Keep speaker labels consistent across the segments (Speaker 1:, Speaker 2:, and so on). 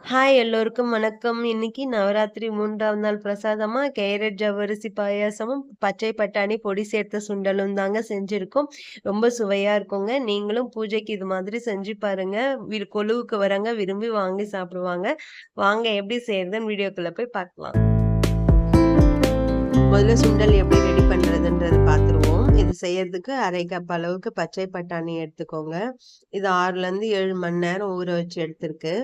Speaker 1: Hi எல்லோருக்கும் வணக்கம். இன்னைக்கு நவராத்திரி 3ஆம் நாள் பிரசாதமா கேரட் ஜவ்வரிசி பாயாசமும், பச்சை பட்டாணி பொடி சேர்த்த சுண்டலும் தாங்க செஞ்சிருக்கோம். ரொம்ப சுவையா இருக்குங்க. நீங்களும் பூஜைக்கு இது மாதிரி செஞ்சு பாருங்க. கொலுவுக்கு வரவங்க விரும்பி வாங்கி சாப்பிடுவாங்க. வாங்க எப்படி செய்றதுன்னு வீடியோக்குள்ள போய் பார்க்கலாம். முதல்ல சுண்டல் எப்படி ரெடி பண்றதுன்றது பார்த்துருவோம். இது செய்யறதுக்கு 1/2 கப் அளவுக்கு பச்சை பட்டாணி எடுத்துக்கோங்க. இது 6லேருந்து 7 மணி நேரம் ஊற வச்சு எடுத்திருக்கு.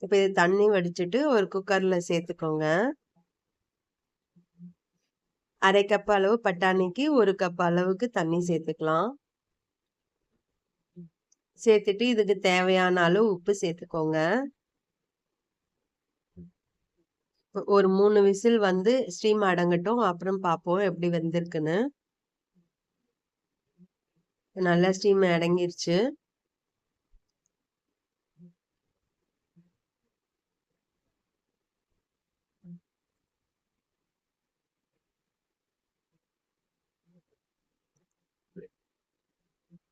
Speaker 1: இப்ப இது தண்ணி வடிச்சிட்டு ஒரு குக்கர்ல சேர்த்துக்கோங்க. 1/2 கப் அளவு பட்டாணிக்கு 1 கப் அளவுக்கு தண்ணி சேர்த்துக்கலாம். சேர்த்துட்டு இதுக்கு தேவையான அளவு உப்பு சேர்த்துக்கோங்க. ஒரு 3 விசில் வந்து ஸ்டீம் அடங்கட்டும். அப்புறம் பார்ப்போம் எப்படி வெந்திருக்குன்னு. நல்லா ஸ்டீம் அடங்கிருச்சு.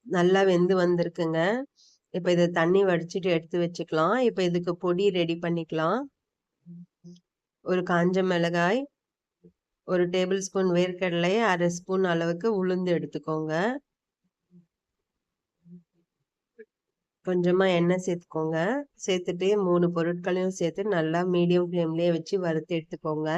Speaker 1: நல்லா வெந்து வந்திருக்குங்க. இப்ப இத தண்ணி வடிச்சிட்டு எடுத்து வச்சுக்கலாம். இப்ப இதுக்கு பொடி ரெடி பண்ணிக்கலாம். ஒரு காஞ்ச மிளகாய், 1 டேபிள் ஸ்பூன் வேர்க்கடலை, 1/2 ஸ்பூன் அளவுக்கு உளுந்து எடுத்துக்கோங்க. கொஞ்சமா எண்ணெய் சேர்த்துக்கோங்க. சேர்த்துட்டு 3 பொருட்களையும் சேர்த்து நல்லா மீடியம் ஃப்ளேம்லயே வச்சு வறுத்து எடுத்துக்கோங்க.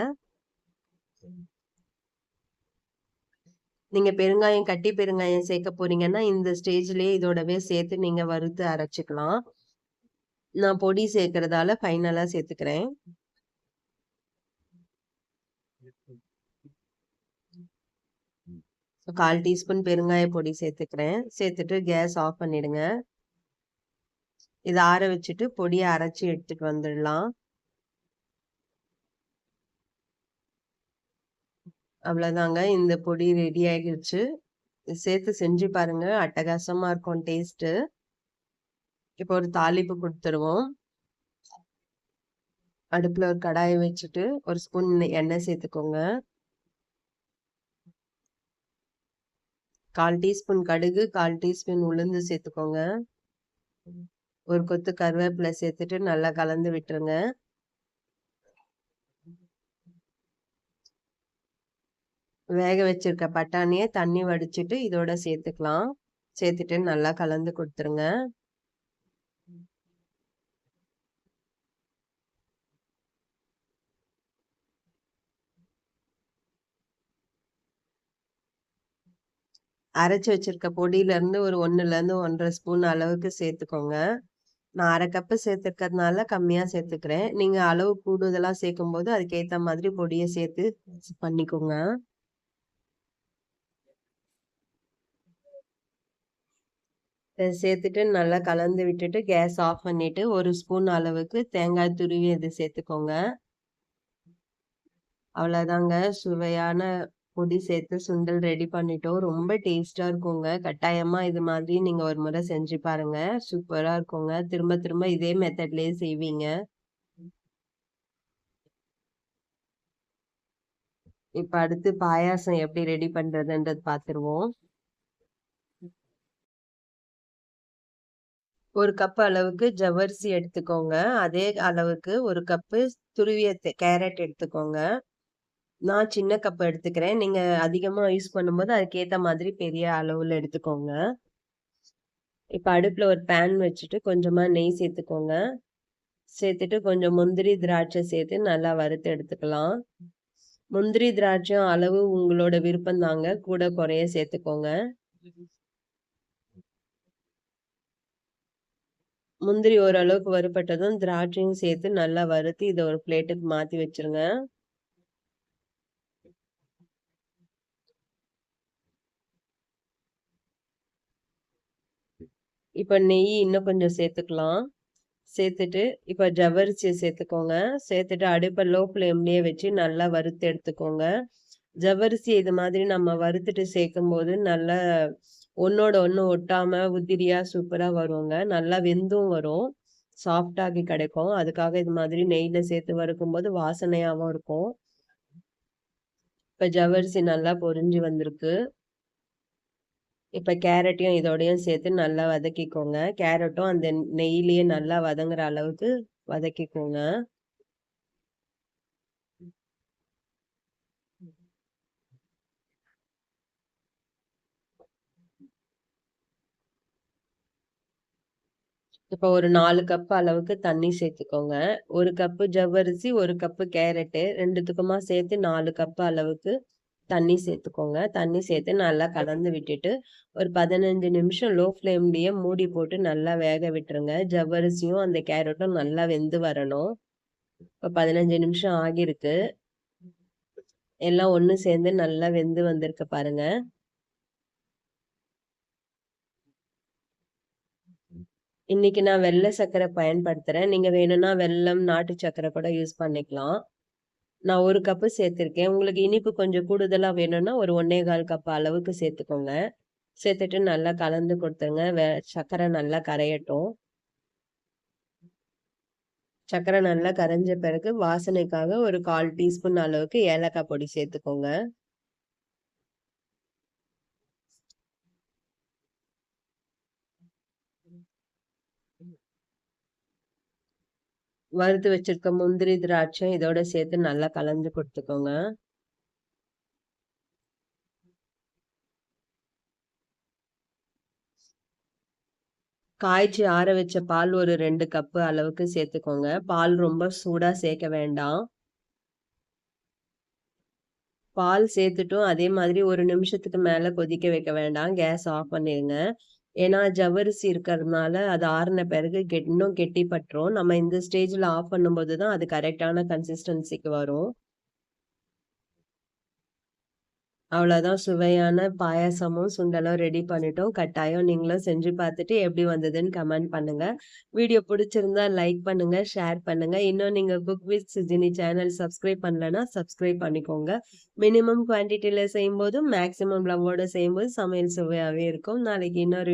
Speaker 1: நீங்க பெருங்காயம், கட்டி பெருங்காயம் சேர்க்க போறீங்கன்னா, இந்த ஸ்டேஜ்லயே இதோடவே சேர்த்து நீங்க வறுத்து அரைச்சுக்கலாம். நான் பொடி சேர்க்கறதால ஃபைனலா சேர்த்துக்கிறேன். ஸோ 1/4 டீஸ்பூன் பெருங்காய பொடி சேர்த்துக்கிறேன். சேர்த்துட்டு கேஸ் ஆஃப் பண்ணிடுங்க. இத ஆற வச்சுட்டு பொடிய அரைச்சு எடுத்துட்டு வந்துடலாம். அவ்வளோதாங்க. இந்த பொடி ரெடி ஆகிடுச்சு. சேர்த்து செஞ்சு பாருங்க. அட்டகாசமா இருக்கும் டேஸ்ட்டு. இப்போ ஒரு தாளிப்பு குடுத்துருவோம். அடுப்புல ஒரு கடாய வச்சுட்டு, 1 ஸ்பூன் எண்ணெய் சேர்த்துக்கோங்க. 1/4 டீஸ்பூன் கடுகு, 1/4 டீஸ்பூன் உளுந்து சேர்த்துக்கோங்க. ஒரு கொத்து கருவேப்பிலை சேர்த்துட்டு நல்லா கலந்து விட்டுருங்க. வேக வச்சிருக்க பட்டாணிய தண்ணி வடிச்சிட்டு இதோட சேர்த்துக்கலாம். சேர்த்துட்டு நல்லா கலந்து குடுத்துருங்க. அரைச்சு வச்சிருக்க பொடியிலேருந்து ஒரு 1லேருந்து 1 1/2 ஸ்பூன் அளவுக்கு சேர்த்துக்கோங்க. நான் 1/2 கப்பு சேர்த்துக்கிறதுனால கம்மியா சேர்த்துக்கிறேன். நீங்க அளவு கூடுதலா சேர்க்கும்போது அதுக்கேத்த மாதிரி பொடிய சேர்த்து பண்ணிக்கோங்க. இத சேர்த்துட்டு நல்லா கலந்து விட்டுட்டு கேஸ் ஆஃப் பண்ணிட்டு 1 ஸ்பூன் அளவுக்கு தேங்காய் துருவி இது சேர்த்துக்கோங்க. அவ்வளோதாங்க. சுவையான பொடி சேர்த்து சுண்டல் ரெடி பண்ணிட்டோம். ரொம்ப டேஸ்ட்டா இருக்குங்க. கட்டாயமா இது மாதிரி நீங்க ஒரு முறை செஞ்சு பாருங்க. சூப்பரா இருக்குங்க. திரும்ப திரும்ப இதே மெத்தட்லயே செய்வீங்க. இப்ப அடுத்து பாயாசம் எப்படி ரெடி பண்றதுன்றது பார்த்துருவோம். 1 கப் அளவுக்கு ஜவ்வரிசி எடுத்துக்கோங்க. அதே அளவுக்கு 1 கப்பு துருவிய கேரட் எடுத்துக்கோங்க. நான் சின்ன கப் எடுத்துக்கிறேன். நீங்க அதிகமா யூஸ் பண்ணும்போது அதுக்கேத்த மாதிரி பெரிய அளவுல எடுத்துக்கோங்க. இப்ப அடுப்புல ஒரு பேன் வச்சுட்டு கொஞ்சமா நெய் சேர்த்துக்கோங்க. சேர்த்துட்டு கொஞ்சம் முந்திரி, திராட்சை சேர்த்து நல்லா வறுத்து எடுத்துக்கலாம். முந்திரி, திராட்சையும் அளவு உங்களோட விருப்பம் தாங்க. கூட குறைய சேர்த்துக்கோங்க. முந்திரி ஓரளவுக்கு வறுபட்டதும் திராட்சையும் சேர்த்து நல்லா வறுத்து இத ஒரு பிளேட்டுக்கு மாத்தி வச்சுருங்க. இப்ப நெய் இன்னும் கொஞ்சம் சேர்த்துக்கலாம். சேர்த்துட்டு இப்ப ஜவ்வரிசிய சேர்த்துக்கோங்க. சேர்த்துட்டு அடுப்ப லோ ஃப்ளேம்லயே வச்சு நல்லா வறுத்து எடுத்துக்கோங்க. ஜவ்வரிசி இது மாதிரி நம்ம வறுத்துட்டு சேர்க்கும்போது நல்லா ஒண்ணோட ஒண்ணு ஒட்டாம உதிரியா சூப்பரா வருங்க. நல்லா வெந்தும் வரும். சாஃப்ட்டாகி கிடைக்கும். அதுக்காக இது மாதிரி நெய்ல சேர்த்து வறுக்கும்போது வாசனையாவும் இருக்கும். இப்ப ஜவ்வரிசி நல்லா பொரிஞ்சு வந்திருக்கு. இப்ப கேரட்டையும் இதோடயும் சேர்த்து நல்லா வதக்கிக்கோங்க. கேரட்டும் அந்த நெய்யிலேயே நல்லா வதங்குற அளவுக்கு வதக்கிக்கோங்க. இப்போ ஒரு 4 கப் அளவுக்கு தண்ணி சேர்த்துக்கோங்க. 1 கப்பு ஜவ்வரிசி, 1 கப்பு கேரட்டு 2த்துக்குமா சேர்த்து 4 கப் அளவுக்கு தண்ணி சேர்த்துக்கோங்க. தண்ணி சேர்த்து நல்லா கலந்து விட்டுட்டு, ஒரு 15 நிமிஷம் லோ ஃப்ளேம்லயே மூடி போட்டு நல்லா வேக விட்டுருங்க. ஜவ்வரிசியும், அந்த கேரட்டும் நல்லா வெந்து வரணும். இப்போ 15 நிமிஷம் ஆகியிருக்கு. எல்லாம் ஒண்ணு சேர்ந்து நல்லா வெந்து வந்திருக்கு பாருங்க. இன்னைக்கு நான் வெள்ளை சர்க்கரை பயன்படுத்துறேன். நீங்க வேணும்னா வெல்லம், நாட்டு சர்க்கரை கூட யூஸ் பண்ணிக்கலாம். நான் 1 கப்பு சேர்த்திருக்கேன். உங்களுக்கு இனிப்பு கொஞ்சம் கூடுதலா வேணும்னா ஒரு 1 1/4 கப் அளவுக்கு சேர்த்துக்கோங்க. சேர்த்துட்டு நல்லா கலந்து குடுத்துருங்க. சர்க்கரை நல்லா கரையட்டும். சர்க்கரை நல்லா கரைஞ்ச பிறகு வாசனைக்காக ஒரு 1/4 டீஸ்பூன் அளவுக்கு ஏலக்காய் பொடி சேர்த்துக்கோங்க. வறுத்து வச்சிருக்க முந்திரி, திராட்சை இதோட சேர்த்து நல்லா கலந்து குடுத்துக்கோங்க. காய்ச்சி ஆற வச்ச பால் ஒரு 2 கப்பு அளவுக்கு சேர்த்துக்கோங்க. பால் ரொம்ப சூடா சேர்க்க வேண்டாம். பால் சேர்த்துட்டும் அதே மாதிரி 1 நிமிஷத்துக்கு மேல கொதிக்க வைக்க வேண்டாம். கேஸ் ஆஃப் பண்ணிருங்க. ஏன்னா ஜவ்வரிசி இருக்கிறதுனால அது ஆறுன பிறகு இன்னும் கெட்டிப்பட்டுரும். நம்ம இந்த ஸ்டேஜ்ல ஆஃப் பண்ணும்போது தான் அது கரெக்ட்டான கன்சிஸ்டன்சிக்கு வரும். அவ்வளோதான் சுவையான பாயாசமும், சுண்டலும் ரெடி பண்ணிட்டோம். கட்டாயம் நீங்களும் செஞ்சு பார்த்துட்டு எப்படி வந்ததுன்னு கமெண்ட் பண்ணுங்க. வீடியோ பிடிச்சிருந்தா லைக் பண்ணுங்க, ஷேர் பண்ணுங்க. இன்னும் நீங்க cook with Sujini channel subscribe பண்ணலன்னா சப்ஸ்கிரைப் பண்ணிக்கோங்க. மினிமம் குவான்டிட்டில செய்யும்போது, மேக்ஸிமம் லவ்வோட செய்யும்போது சமையல் சுவையாவே இருக்கும். நாளைக்கு இன்னொரு